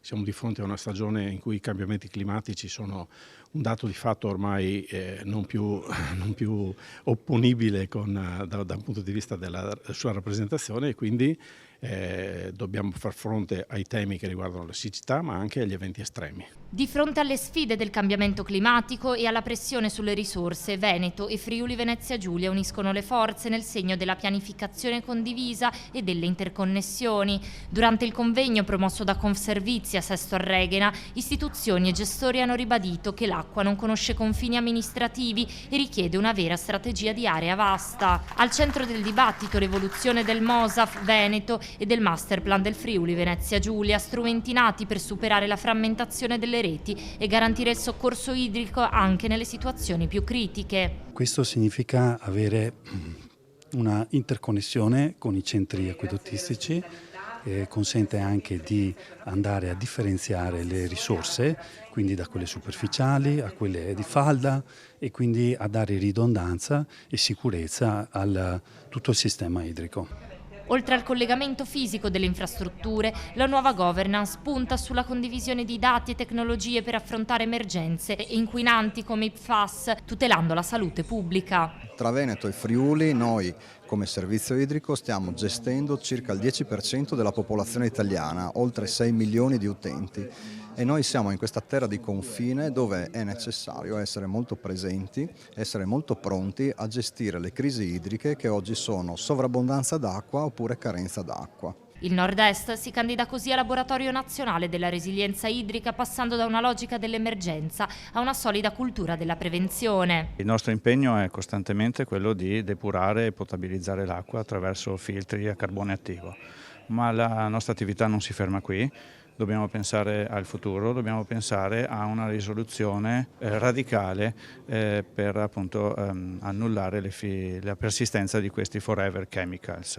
siamo di fronte a una stagione in cui i cambiamenti climatici sono un dato di fatto ormai non più opponibile da un punto di vista della sua rappresentazione, e quindi dobbiamo far fronte ai temi che riguardano la siccità, ma anche agli eventi estremi. Di fronte alle sfide del cambiamento climatico e alla pressione sulle risorse, Veneto e Friuli Venezia Giulia uniscono le forze nel segno della pianificazione condivisa e delle interconnessioni. Durante il convegno promosso da Confservizia Sesto Arreghena, istituzioni e gestori hanno ribadito che l'acqua non conosce confini amministrativi e richiede una vera strategia di area vasta. Al centro del dibattito l'evoluzione del MOSAF Veneto e del Masterplan del Friuli Venezia Giulia, strumenti nati per superare la frammentazione delle reti e garantire il soccorso idrico anche nelle situazioni più critiche. Questo significa avere una interconnessione con i centri acquedottistici, consente anche di andare a differenziare le risorse, quindi da quelle superficiali a quelle di falda, e quindi a dare ridondanza e sicurezza a tutto il sistema idrico. Oltre al collegamento fisico delle infrastrutture, la nuova governance punta sulla condivisione di dati e tecnologie per affrontare emergenze inquinanti come i PFAS, tutelando la salute pubblica. Tra Veneto e Friuli noi come servizio idrico stiamo gestendo circa il 10% della popolazione italiana, oltre 6 milioni di utenti, e noi siamo in questa terra di confine dove è necessario essere molto presenti, essere molto pronti a gestire le crisi idriche che oggi sono sovrabbondanza d'acqua oppure carenza d'acqua. Il Nord-Est si candida così a laboratorio nazionale della resilienza idrica, passando da una logica dell'emergenza a una solida cultura della prevenzione. Il nostro impegno è costantemente quello di depurare e potabilizzare l'acqua attraverso filtri a carbone attivo, ma la nostra attività non si ferma qui. Dobbiamo pensare al futuro, dobbiamo pensare a una risoluzione radicale per appunto annullare la persistenza di questi forever chemicals.